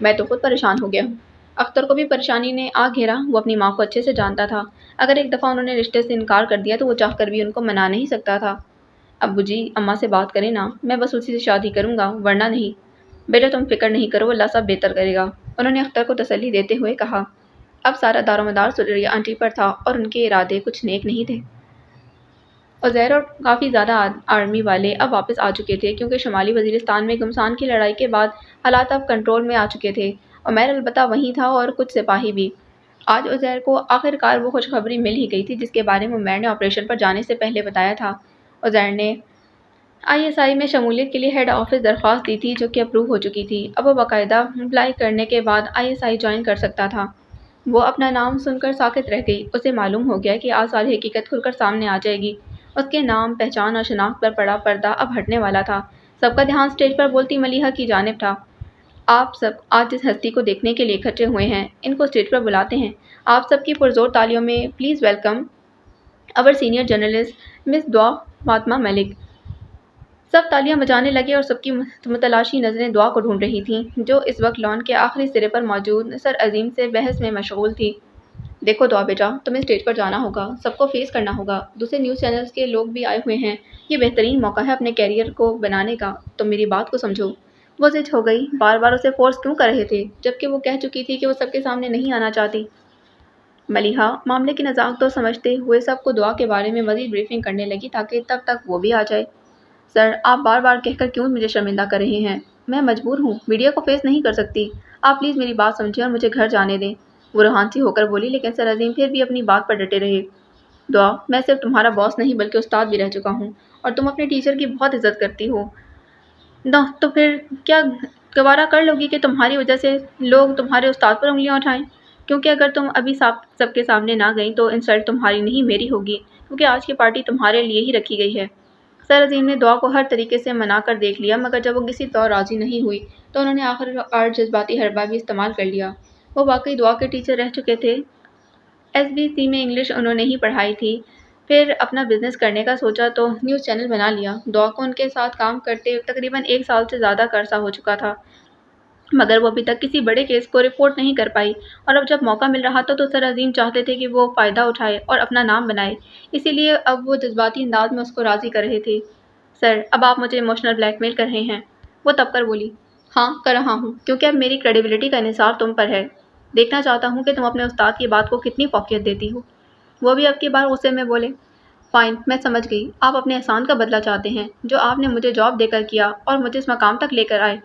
میں تو خود پریشان ہو گیا ہوں۔ اختر کو بھی پریشانی نے آ گھیرا، وہ اپنی ماں کو اچھے سے جانتا تھا، اگر ایک دفعہ انہوں نے رشتے سے انکار کر دیا تو وہ چاہ کر بھی ان کو منا نہیں سکتا تھا۔ ابو جی اماں سے بات کریں نا، میں بس اسی سے شادی کروں گا، ورنہ نہیں۔ بیٹا تم فکر نہیں کرو، اللہ سب بہتر کرے گا، انہوں نے اختر کو تسلی دیتے ہوئے کہا۔ اب سارا دار و مدار سریا آنٹی پر تھا اور ان کے ارادے کچھ نیک نہیں تھے۔ عزیر اور کافی زیادہ آرمی والے اب واپس آ چکے تھے، کیونکہ شمالی وزیرستان میں گمسان کی لڑائی کے بعد حالات اب کنٹرول میں آ چکے تھے۔ عمیر البتہ وہیں تھا اور کچھ سپاہی بھی۔ آج عزیر کو آخر کار وہ خوشخبری مل ہی گئی تھی جس کے بارے میں عمیر نے آپریشن پر جانے سے پہلے بتایا تھا۔ عزیر نے ISI میں شمولیت کے لیے ہیڈ آفس درخواست دی تھی جو کہ اپروو ہو چکی تھی۔ اب وہ باقاعدہ اپلائی کرنے کے بعد ISI جوائن کر سکتا تھا۔ وہ اپنا نام سن کر ساکت رہ گئی۔ اسے معلوم ہو گیا کہ آج ساری حقیقت کھل کر سامنے آ جائے گی۔ اس کے نام، پہچان اور شناخت پر پڑا پردہ اب ہٹنے والا تھا۔ سب کا دھیان اسٹیج پر بولتی ملیحہ کی جانب تھا۔ آپ سب آج جس ہستی کو دیکھنے کے لیے اکٹھے ہوئے ہیں، ان کو اسٹیج پر بلاتے ہیں۔ آپ سب کی پرزور تالیوں میں پلیز ویلکم اور سینئر جرنلسٹ مس دعا فاطمہ ملک۔ سب تالیاں بجانے لگے اور سب کی متلاشی نظریں دعا کو ڈھونڈ رہی تھیں، جو اس وقت لان کے آخری سرے پر موجود سر عظیم سے بحث میں مشغول تھی۔ دیکھو دعا بیٹا، تمہیں اسٹیج پر جانا ہوگا، سب کو فیس کرنا ہوگا، دوسرے نیوز چینلز کے لوگ بھی آئے ہوئے ہیں، یہ بہترین موقع ہے اپنے کیریئر کو بنانے کا، تم میری بات کو سمجھو۔ وہ زج ہو گئی، بار بار اسے فورس کیوں کر رہے تھے، جبکہ وہ کہہ چکی تھی کہ وہ سب کے سامنے نہیں آنا چاہتی۔ ملیحہ معاملے کی نزاکت کو سمجھتے ہوئے سب کو دعا کے بارے میں مزید بریفنگ کرنے لگی تاکہ تب تک وہ بھی آ جائے۔ سر آپ بار بار کہہ کر کیوں مجھے شرمندہ کر رہے ہیں؟ میں مجبور ہوں، میڈیا کو فیس نہیں کر سکتی، آپ پلیز میری بات سمجھیں اور مجھے گھر جانے دیں، وہ روحانسی ہو کر بولی، لیکن سر عظیم پھر بھی اپنی بات پر ڈٹے رہے۔ دعا میں صرف تمہارا باس نہیں بلکہ استاد بھی رہ چکا ہوں، اور تم اپنے ٹیچر کی بہت عزت کرتی ہو، تو پھر کیا گوارا کر لو گی کہ تمہاری وجہ سے لوگ تمہارے استاد پر انگلیاں اٹھائیں؟ کیونکہ اگر تم ابھی سب کے سامنے نہ گئیں تو انسلٹ تمہاری نہیں میری ہوگی، کیونکہ آج کی پارٹی تمہارے لیے ہی رکھی گئی ہے۔ سر عظیم نے دعا کو ہر طریقے سے منا کر دیکھ لیا، مگر جب وہ کسی طور راضی نہیں ہوئی تو انہوں نے آخر کار جذباتی حربہ بھی استعمال کر لیا۔ وہ واقعی دعا کے ٹیچر رہ چکے تھے، SBC میں انگلش انہوں نے ہی پڑھائی تھی، پھر اپنا بزنس کرنے کا سوچا تو نیوز چینل بنا لیا۔ دعا کو ان کے ساتھ کام کرتے تقریباً 1 سال سے زیادہ کا عرصہ ہو چکا تھا، مگر وہ ابھی تک کسی بڑے کیس کو رپورٹ نہیں کر پائی، اور اب جب موقع مل رہا تھا تو سر عظیم چاہتے تھے کہ وہ فائدہ اٹھائے اور اپنا نام بنائے، اسی لیے اب وہ جذباتی انداز میں اس کو راضی کر رہے تھے۔ سر اب آپ مجھے ایموشنل بلیک میل کر رہے ہیں؟ وہ تب کر بولی، ہاں کر رہا ہوں، کیونکہ اب میری کریڈیبلٹی کا انحصار تم پر ہے، دیکھنا چاہتا ہوں کہ تم اپنے استاد کی بات کو کتنی فوقیت دیتی ہو۔ وہ بھی اب کی بار غصے میں بولے، فائن، میں سمجھ گئی، آپ اپنے احسان کا بدلہ چاہتے ہیں جو آپ نے مجھے جاب دے کر کیا اور مجھے اس مقام تک لے کر آئے۔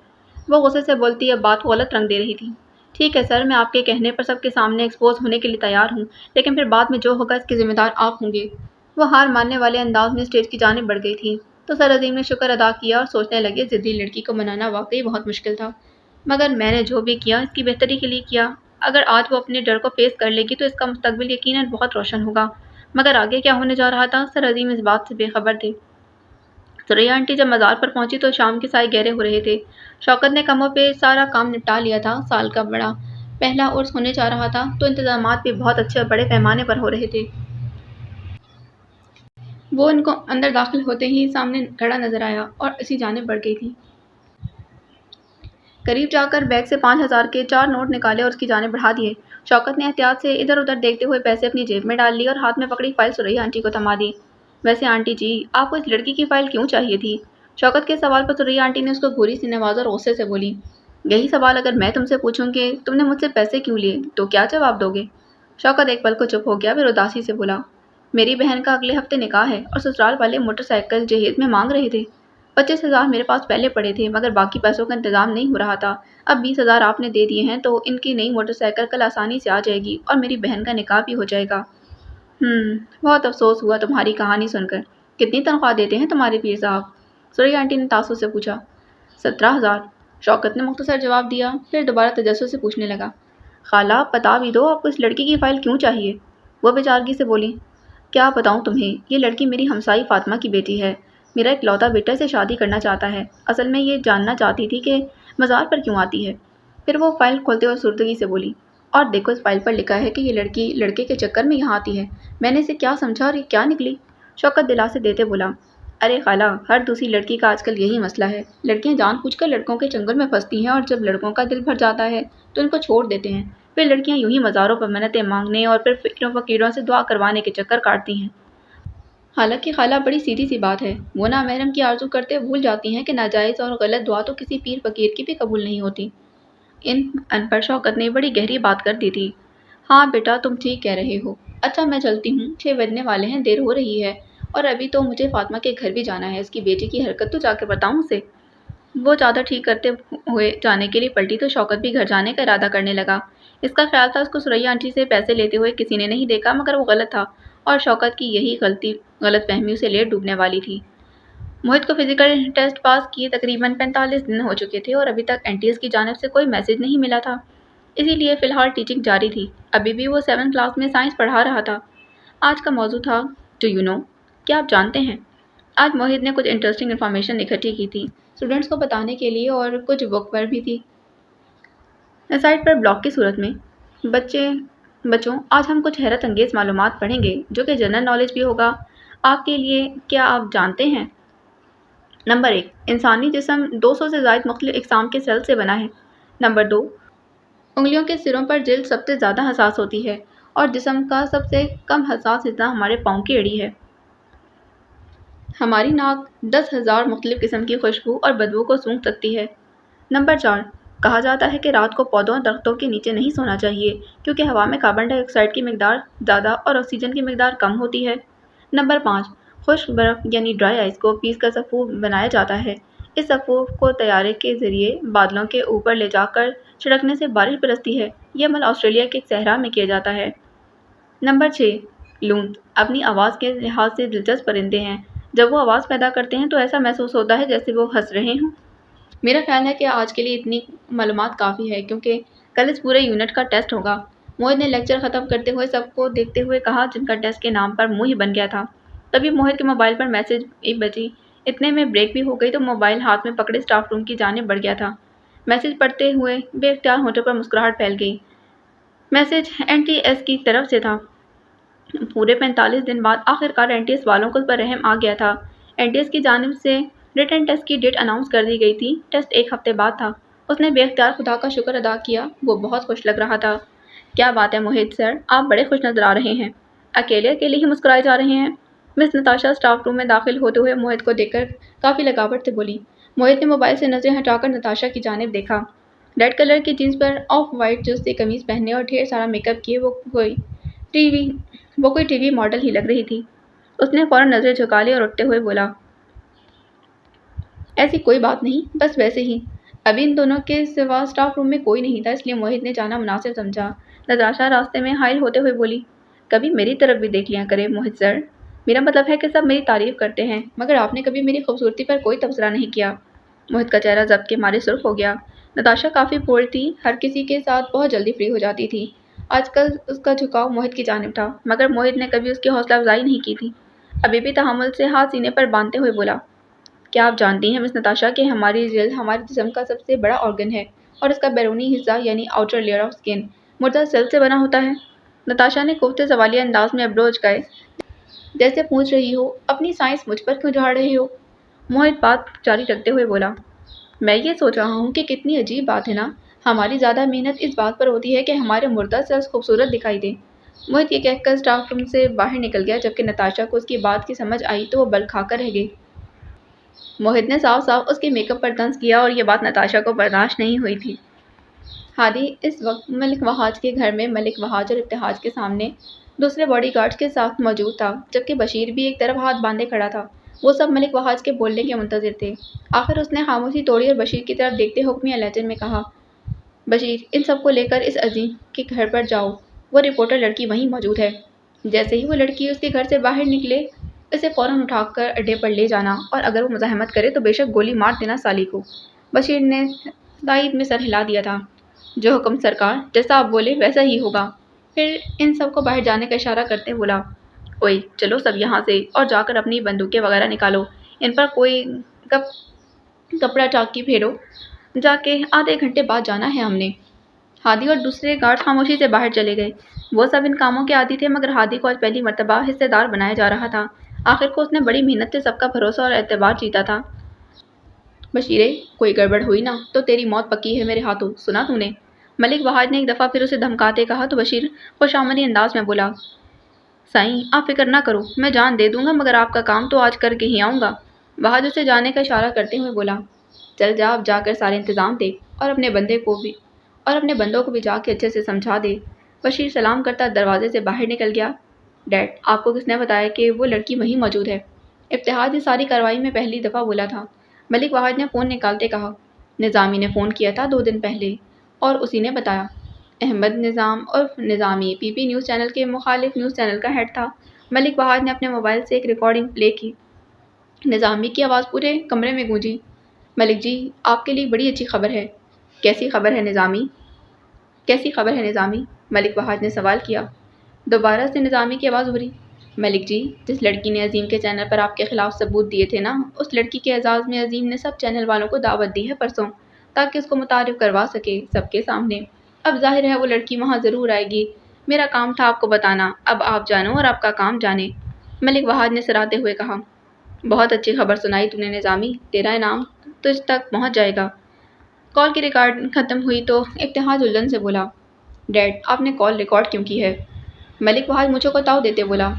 وہ غصے سے بولتی اب بات کو غلط رنگ دے رہی تھی۔ ٹھیک ہے سر، میں آپ کے کہنے پر سب کے سامنے ایکسپوز ہونے کے لیے تیار ہوں، لیکن پھر بعد میں جو ہوگا اس کے ذمہ دار آپ ہوں گے۔ وہ ہار ماننے والے انداز میں اسٹیج کی جانب بڑھ گئی تھی تو سر عظیم نے شکر ادا کیا اور سوچنے لگے ضدی لڑکی کو منانا واقعی بہت مشکل تھا، مگر میں نے جو بھی کیا اس کی بہتری کے لیے کیا۔ اگر آج وہ اپنے ڈر کو فیس کر لے گی تو اس کا مستقبل یقیناً بہت روشن ہوگا، مگر آگے کیا ہونے جا رہا تھا سر عظیم اس بات سے بے خبر تھے۔ ثریا آنٹی جب مزار پر پہنچی تو شام کے سائے گہرے ہو رہے تھے۔ شوکت نے کموں پہ سارا کام نپٹا لیا تھا۔ سال کا بڑا پہلا عرس ہونے جا رہا تھا تو انتظامات بھی بہت اچھے اور بڑے پیمانے پر ہو رہے تھے۔ وہ ان کو اندر داخل ہوتے ہی سامنے کھڑا نظر آیا اور اسی جانب بڑھ گئی تھی۔ قریب جا کر بیگ سے 5,000 کے 4 نوٹ نکالے اور اس کی جانب بڑھا دیے۔ شوکت نے احتیاط سے ادھر ادھر دیکھتے ہوئے پیسے اپنی جیب میں ڈال لی اور ہاتھ میں پکڑی فائل ثریا آنٹی کو تھما دی۔ ویسے آنٹی جی، آپ کو اس لڑکی کی فائل کیوں چاہیے تھی؟ شوکت کے سوال پر ثریا آنٹی نے اس کو گھوری سے نوازا اور غصے سے بولی، یہی سوال اگر میں تم سے پوچھوں کہ تم نے مجھ سے پیسے کیوں لیے تو کیا جواب دو گے؟ شوکت ایک پل کو چپ ہو گیا، پھر اداسی سے بولا، میری بہن کا اگلے ہفتے نکاح ہے اور سسرال والے موٹر سائیکل جہیز میں مانگ رہے تھے۔ 25,000 میرے پاس پہلے پڑے تھے مگر باقی پیسوں کا انتظام نہیں ہو رہا تھا۔ اب 20,000 آپ نے دے دیے ہیں تو ان کی نئی موٹر سائیکل کل آسانی سے آ جائے گی اور میری بہن کا نکاح بھی ہو جائے گا۔ بہت افسوس ہوا تمہاری کہانی سن کر۔ کتنی تنخواہ دیتے ہیں تمہارے پیر صاحب؟ ثریا آنٹی نے تاسو سے پوچھا۔ 17,000، شوکت نے مختصر جواب دیا، پھر دوبارہ تجسس سے پوچھنے لگا، خالہ بتا بھی دو آپ کو اس لڑکی کی فائل کیوں چاہیے؟ وہ بیچارگی سے بولی، کیا بتاؤں تمہیں، یہ لڑکی میری ہمسائی فاطمہ کی بیٹی ہے۔ میرا اکلوتا بیٹا سے شادی کرنا چاہتا ہے۔ اصل میں یہ جاننا چاہتی تھی کہ مزار پر کیوں آتی ہے۔ پھر وہ فائل کھولتے ہوئے سردگی سے بولی، اور دیکھو اس فائل پر لکھا ہے کہ یہ لڑکی لڑکے کے چکر میں یہاں آتی ہے۔ میں نے اسے کیا سمجھا اور یہ کیا نکلی؟ شوکت دلاسے دیتے بولا، ارے خالہ، ہر دوسری لڑکی کا آج کل یہی مسئلہ ہے۔ لڑکیاں جان بوجھ کر لڑکوں کے چنگل میں پھنستی ہیں اور جب لڑکوں کا دل بھر جاتا ہے تو ان کو چھوڑ دیتے ہیں۔ پھر لڑکیاں یوں ہی مزاروں پر منتیں مانگنے اور پھر فقیروں سے دعا کروانے کے چکر کاٹتی ہیں۔ حالانکہ خالہ بڑی سیدھی سی بات ہے، وہ نامحرم کی آرزو کرتے بھول جاتی ہیں کہ ناجائز اور غلط دعا تو کسی پیر فقیر کی بھی قبول نہیں ہوتی۔ ان پر شوکت نے بڑی گہری بات کر دی تھی۔ ہاں بیٹا، تم ٹھیک کہہ رہے ہو۔ اچھا میں چلتی ہوں، 6 بجنے والے ہیں، دیر ہو رہی ہے اور ابھی تو مجھے فاطمہ کے گھر بھی جانا ہے۔ اس کی بیٹی کی حرکت تو جا کر بتاؤں اسے۔ وہ چادر ٹھیک کرتے ہوئے جانے کے لیے پلٹی تو شوکت بھی گھر جانے کا ارادہ کرنے لگا۔ اس کا خیال تھا اس کو ثریا آنٹی سے پیسے لیتے ہوئے کسی نے نہیں دیکھا، مگر وہ غلط تھا اور شوکت کی یہی غلط فہمی اسے لیٹ ڈوبنے والی تھی۔ موہت کو فزیکل ٹیسٹ پاس کیے تقریباً 45 دن ہو چکے تھے اور ابھی تک NTS کی جانب سے کوئی میسج نہیں ملا تھا، اسی لیے فی الحال ٹیچنگ جاری تھی۔ ابھی بھی وہ 7 کلاس میں سائنس پڑھا رہا تھا۔ آج کا موضوع تھا ڈو یو نو، کیا آپ جانتے ہیں؟ آج موہت نے کچھ انٹرسٹنگ انفارمیشن اکٹھی کی تھی، اسٹوڈنٹس کو بتانے کے لیے اور کچھ بک پر بھی تھی۔ سائٹ پر بلاگ کی صورت میں، بچوں آج ہم کچھ حیرت انگیز معلومات پڑھیں گے جو کہ جنرل نالج بھی ہوگا آپ کے لیے۔ کیا آپ جانتے ہیں؟ نمبر 1، انسانی جسم 200 سے زائد مختلف اقسام کے سیل سے بنا ہے۔ نمبر 2، انگلیوں کے سروں پر جلد سب سے زیادہ حساس ہوتی ہے اور جسم کا سب سے کم حساس حصہ ہمارے پاؤں کی ایڑی ہے۔ ہماری ناک 10,000 مختلف قسم کی خوشبو اور بدبو کو سونگھ سکتی ہے۔ نمبر 4، کہا جاتا ہے کہ رات کو پودوں اور درختوں کے نیچے نہیں سونا چاہیے کیونکہ ہوا میں کاربن ڈائی آکسائڈ کی مقدار زیادہ اور آکسیجن کی مقدار کم ہوتی ہے۔ نمبر 5، خشک برف یعنی ڈرائی آئس کو پیس کر سفوف بنایا جاتا ہے۔ اس سفوف کو طیارے کے ذریعے بادلوں کے اوپر لے جا کر چھڑکنے سے بارش برستی ہے۔ یہ عمل آسٹریلیا کے ایک صحرا میں کیا جاتا ہے۔ نمبر 6، لونت اپنی آواز کے لحاظ سے دلچسپ پرندے ہیں۔ جب وہ آواز پیدا کرتے ہیں تو ایسا محسوس ہوتا ہے جیسے وہ ہنس رہے ہوں۔ میرا خیال ہے کہ آج کے لیے اتنی معلومات کافی ہے کیونکہ کل اس پورے یونٹ کا ٹیسٹ ہوگا۔ موہت نے لیکچر ختم کرتے ہوئے سب کو دیکھتے ہوئے کہا جن کا ٹیسٹ کے نام پر منہ ہی بن گیا تھا۔ تبھی موہت کے موبائل پر میسج 1 بجی، اتنے میں بریک بھی ہو گئی تو موبائل ہاتھ میں پکڑے اسٹاف روم کی جانب بڑھ گیا تھا۔ میسج پڑھتے ہوئے بے اختیار ہونٹوں پر مسکراہٹ پھیل گئی۔ میسج NTS کی طرف سے تھا۔ پورے 45 دن بعد آخرکار NTS والوں کو اس پر رحم آ گیا تھا۔ NTS کی جانب سے ریٹن ٹیسٹ کی ڈیٹ اناؤنس کر دی گئی تھی۔ ٹیسٹ 1 ہفتے بعد تھا۔ اس نے بے اختیار خدا کا شکر ادا کیا، وہ بہت خوش لگ رہا تھا۔ کیا بات ہے موہت سر، آپ بڑے خوش نظر آ رہے ہیں۔ اکیلے ہی مسکرائے جا رہے ہیں۔ مس نتاشا اسٹاف روم میں داخل ہوتے ہوئے موہت کو دیکھ کر کافی لگاوٹ سے بولی۔ موہت نے موبائل سے نظریں ہٹا کر نتاشا کی جانب دیکھا۔ ریڈ کلر کی جینس پر آف وائٹ جوز سے قمیض پہنے اور ڈھیر سارا میک اپ کیے وہ کوئی ٹی وی ماڈل ہی لگ رہی تھی۔ اس نے فوراً نظریں جھکا لی اور اٹھتے ہوئے بولا، ایسی کوئی بات نہیں، بس ویسے ہی۔ ابھی ان دونوں کے سوا اسٹاف روم میں کوئی نہیں تھا، اس لیے موہت نے جانا مناسب سمجھا۔ نتاشا راستے میں حائل ہوتے ہوئے بولی، کبھی میری طرف بھی دیکھ لیا کرے موہت سر، میرا مطلب ہے کہ سب میری تعریف کرتے ہیں مگر آپ نے کبھی میری خوبصورتی پر کوئی تبصرہ نہیں کیا۔ موہت کا چہرہ ضبط کے مارے سرخ ہو گیا۔ نتاشا کافی بولڈ تھی، ہر کسی کے ساتھ بہت جلدی فری ہو جاتی تھی۔ آج کل اس کا جھکاؤ موہت کی جانب تھا، مگر موہت نے کبھی اس کی حوصلہ افزائی نہیں کی تھی۔ ابھی بھی تحمل سے ہاتھ سینے پر باندھتے ہوئے بولا، کیا آپ جانتی ہیں مس نتاشا کہ ہماری جلد ہمارے جسم کا سب سے بڑا آرگن ہے اور اس کا بیرونی حصہ یعنی آؤٹر لیئر آف سکن مردہ سیل سے بنا ہوتا ہے؟ نتاشا نے کوفتے سوالیہ انداز میں ابرو اچکائے، جیسے پوچھ رہی ہو اپنی سائنس مجھ پر کیوں جھاڑ رہے ہو؟ موہت بات جاری رکھتے ہوئے بولا، میں یہ سوچ رہا ہوں کہ کتنی عجیب بات ہے نا، ہماری زیادہ محنت اس بات پر ہوتی ہے کہ ہمارے مردہ سیلز خوبصورت دکھائی دیں۔ موہت یہ کہہ کر اسٹاف روم سے باہر نکل گیا۔ جبکہ نتاشا کو اس کی بات کی سمجھ آئی تو وہ بل کھا کر رہ گئی۔ موہت نے صاف صاف اس کے میک اپ پر طنز کیا اور یہ بات نتاشا کو برداشت نہیں ہوئی تھی۔ ہادی اس وقت ملک وہاج کے گھر میں ملک وہاج اور ابتہاج کے سامنے دوسرے باڈی گارڈز کے ساتھ موجود تھا، جبکہ بشیر بھی ایک طرف ہاتھ باندھے کھڑا تھا۔ وہ سب ملک وہاج کے بولنے کے منتظر تھے۔ آخر اس نے خاموشی توڑی اور بشیر کی طرف دیکھتے حکمیہ لہجے میں کہا، بشیر، ان سب کو لے کر اس عظیم کے گھر پر جاؤ، وہ رپورٹر لڑکی وہیں موجود ہے۔ جیسے ہی وہ لڑکی اس کے گھر سے باہر نکلے، اسے فوراً اٹھا کر اڈے پر لے جانا اور اگر وہ مزاحمت کرے تو بے شک گولی مار دینا سالی کو۔ بشیر نے تائید میں سر ہلا دیا تھا، جو حکم سرکار، جیسا آپ بولے ویسا ہی ہوگا۔ پھر ان سب کو باہر جانے کا اشارہ کرتے بولا، اوئے چلو سب یہاں سے اور جا کر اپنی بندوقیں وغیرہ نکالو، ان پر کوئی کپڑا چاکی پھیرو، جا کے آدھے گھنٹے بعد جانا ہے ہم نے۔ ہادی اور دوسرے گارڈ خاموشی سے باہر چلے گئے۔ وہ سب ان کاموں کے عادی تھے مگر ہادی کو آج پہلی مرتبہ حصے دار بنایا جا رہا تھا۔ آخر کو اس نے بڑی محنت سے سب کا بھروسہ اور اعتبار جیتا تھا۔ بشیرے، کوئی گڑبڑ ہوئی نا تو تیری موت پکی ہے میرے ہاتھوں، سنا تو نے؟ ملک وہاج نے ایک دفعہ پھر اسے دھمکاتے کہا تو بشیر خوشامدی انداز میں بولا، سائیں آپ فکر نہ کرو، میں جان دے دوں گا مگر آپ کا کام تو آج کر کے ہی آؤں گا۔ وہاج اسے جانے کا اشارہ کرتے ہوئے بولا، چل جا اب جا کر سارے انتظام دے اور اپنے بندوں کو بھی جا کے اچھے سے سمجھا دے۔ بشیر سلام کرتا دروازے سے باہر نکل گیا۔ ڈیڈ، آپ کو کس نے بتایا کہ وہ لڑکی وہیں موجود ہے؟ ابتہاج اس ساری کارروائی میں پہلی دفعہ بولا تھا۔ ملک وہاج نے فون نکالتے کہا، نظامی نے فون کیا تھا 2 دن پہلے اور اسی نے بتایا۔ احمد نظام عرف نظامی پی پی نیوز چینل کے مخالف نیوز چینل کا ہیڈ تھا۔ ملک وہاج نے اپنے موبائل سے ایک ریکارڈنگ پلے کی۔ نظامی کی آواز پورے کمرے میں گونجی، ملک جی، آپ کے لیے بڑی اچھی خبر ہے۔ کیسی خبر ہے نظامی؟ ملک وہاج نے سوال کیا۔ دوبارہ سے نظامی کی آواز ابھری، ملک جی، جس لڑکی نے عظیم کے چینل پر آپ کے خلاف ثبوت دیے تھے نا، اس لڑکی کے اعزاز میں عظیم نے سب چینل والوں کو دعوت دی ہے پرسوں، تاکہ اس کو متعارف کروا سکے سب کے سامنے۔ اب ظاہر ہے وہ لڑکی وہاں ضرور آئے گی۔ میرا کام تھا آپ کو بتانا، اب آپ جانو اور آپ کا کام جانے۔ ملک وہاج نے سراہتے ہوئے کہا، بہت اچھی خبر سنائی تو نے نظامی، تیرا انعام تجھ تک پہنچ جائے گا۔ کال کی ریکارڈنگ ختم ہوئی تو ابتہاج الجھن سے بولا، ڈیڈ آپ نے کال ریکارڈ کیوں کی ہے؟ ملک وہاج مجھے کو تاؤ دیتے بولا،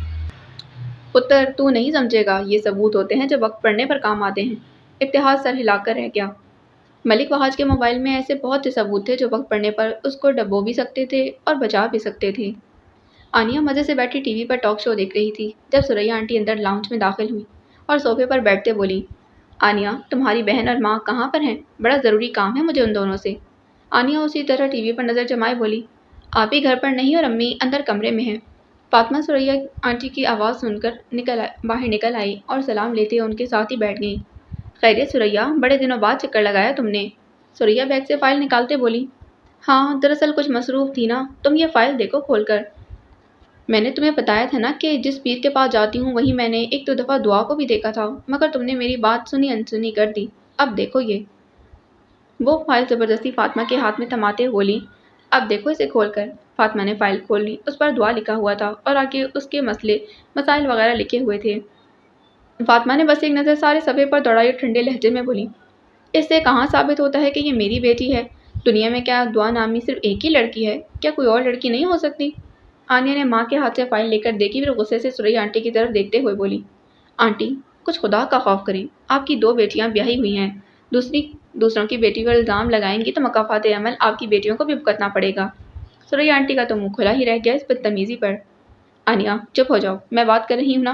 پتر تو نہیں سمجھے گا، یہ ثبوت ہوتے ہیں جو وقت پڑنے پر کام آتے ہیں۔ ابتہاج سر ہلا کر رہ گیا۔ ملک وہاج کے موبائل میں ایسے بہت سے ثبوت تھے جو وقت پڑنے پر اس کو ڈبو بھی سکتے تھے اور بچا بھی سکتے تھے۔ آنیا مزے سے بیٹھی ٹی وی پر ٹاک شو دیکھ رہی تھی جب ثریا آنٹی اندر لاؤنج میں داخل ہوئی اور صوفے پر بیٹھتے بولی، آنیا تمہاری بہن اور ماں کہاں پر ہیں؟ بڑا ضروری کام ہے مجھے ان دونوں سے۔ آنیا اسی طرح ٹی وی پر نظر جمائے بولی، آپ ہی گھر پر نہیں اور امی اندر کمرے میں ہیں۔ فاطمہ ثریا آنٹی کی آواز سن کر باہر نکل آئی اور سلام لیتے ان کے ساتھ ہی بیٹھ گئیں۔ خیریت ثریا، بڑے دنوں بعد چکر لگایا تم نے؟ ثریا بیگ سے فائل نکالتے بولی، ہاں دراصل کچھ مصروف تھی نا، تم یہ فائل دیکھو کھول کر۔ میں نے تمہیں بتایا تھا نا کہ جس پیر کے پاس جاتی ہوں وہیں میں نے 1-2 دفعہ دعا کو بھی دیکھا تھا، مگر تم نے میری بات سنی انسنی کر دی۔ اب دیکھو یہ۔ وہ فائل زبردستی فاطمہ کے ہاتھ میں تھماتے بولی، اب دیکھو اسے کھول کر۔ فاطمہ نے فائل کھول لی۔ اس پر دعا لکھا ہوا تھا اور آگے اس کے مسائل وغیرہ لکھے ہوئے تھے۔ فاطمہ نے بس ایک نظر سارے صفحے پر دوڑائی اور ٹھنڈے لہجے میں بولی، اس سے کہاں ثابت ہوتا ہے کہ یہ میری بیٹی ہے؟ دنیا میں کیا دعا نامی صرف ایک ہی لڑکی ہے؟ کیا کوئی اور لڑکی نہیں ہو سکتی؟ آنیا نے ماں کے ہاتھ سے فائل لے کر دیکھی، پھر غصے سے ثریا آنٹی کی طرف دیکھتے ہوئے بولی، آنٹی کچھ خدا کا خوف کریں، آپ کی 2 بیٹیاں بیاہی ہوئی ہیں، دوسروں کی بیٹی پر الزام لگائیں گی تو مکافات عمل آپ کی بیٹیوں کو بھی بھگتنا پڑے گا۔ ثریا آنٹی کا تو منہ کھلا ہی رہ گیا اس بدتمیزی پر۔ آنیا چپ ہو جاؤ، میں بات کر رہی ہوں نا۔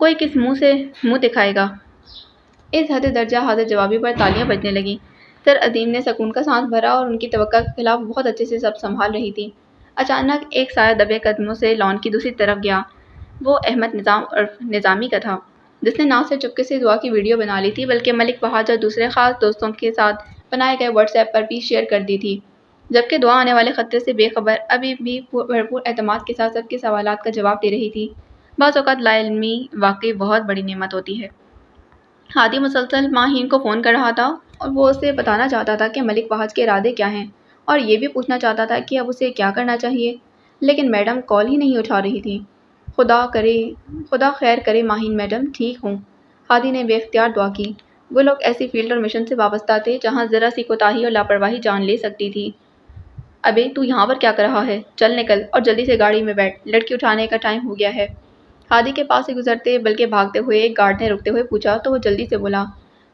کوئی کس منہ سے منہ دکھائے گا؟ اس حد درجہ حاضر جوابی پر تالیاں بجنے لگیں۔ سر عظیم نے سکون کا سانس بھرا اور ان کی توقع کے خلاف بہت اچھے سے سب سنبھال رہی تھی۔ اچانک ایک سایہ دبے قدموں سے لان کی دوسری طرف گیا۔ وہ احمد نظامی کا تھا، جس نے نہ صرف چپکے سے دعا کی ویڈیو بنا لی تھی بلکہ ملک فہد اور دوسرے خاص دوستوں کے ساتھ بنائے گئے واٹس ایپ پر بھی شیئر کر دی تھی۔ جبکہ دعا آنے والے خطرے سے بے خبر ابھی بھی بھرپور اعتماد کے ساتھ سب کے سوالات کا جواب دے رہی تھی۔ بعض اوقات لا علمی واقعی بہت بڑی نعمت ہوتی ہے۔ ہادی مسلسل ماہین کو فون کر رہا تھا اور وہ اسے بتانا چاہتا تھا کہ ملک فہد کے ارادے کیا ہیں اور یہ بھی پوچھنا چاہتا تھا کہ اب اسے کیا کرنا چاہیے، لیکن میڈم کال ہی نہیں اٹھا رہی تھی۔ خدا خیر کرے ماہین میڈم ٹھیک ہوں، ہادی نے بے اختیار دعا کی۔ وہ لوگ ایسی فیلڈ اور مشن سے وابستہ تھے جہاں ذرا سی کوتاہی اور لاپرواہی جان لے سکتی تھی۔ ابے تو یہاں پر کیا کر رہا ہے؟ چل نکل اور جلدی سے گاڑی میں بیٹھ، لڑکی اٹھانے کا ٹائم ہو گیا ہے۔ ہادی کے پاس سے گزرتے بلکہ بھاگتے ہوئے ایک گارڈ نے رکتے ہوئے پوچھا تو وہ جلدی سے بولا،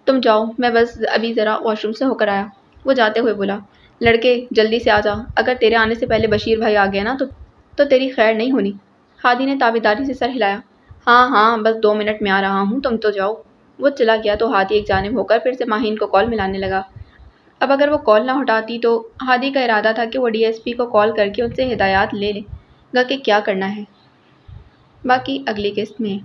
تم جاؤ، میں بس ابھی ذرا واش روم سے ہو کر آیا۔ وہ جاتے ہوئے بولا، لڑکے جلدی سے آ جا، اگر تیرے آنے سے پہلے بشیر بھائی آ گیا نا تو تیری خیر نہیں ہونی۔ ہادی نے تابعداری سے سر ہلایا، ہاں ہاں بس 2 منٹ میں آ رہا ہوں، تم تو جاؤ۔ وہ چلا گیا تو ہادی ایک جانب ہو کر پھر سے ماہین کو کال ملانے لگا۔ اب اگر وہ کال نہ اٹھاتی تو ہادی کا ارادہ تھا کہ وہ ڈی ایس پی کو کال کر کے ان سے ہدایات لے گا کہ کیا کرنا ہے۔ باقی اگلی قسط میں۔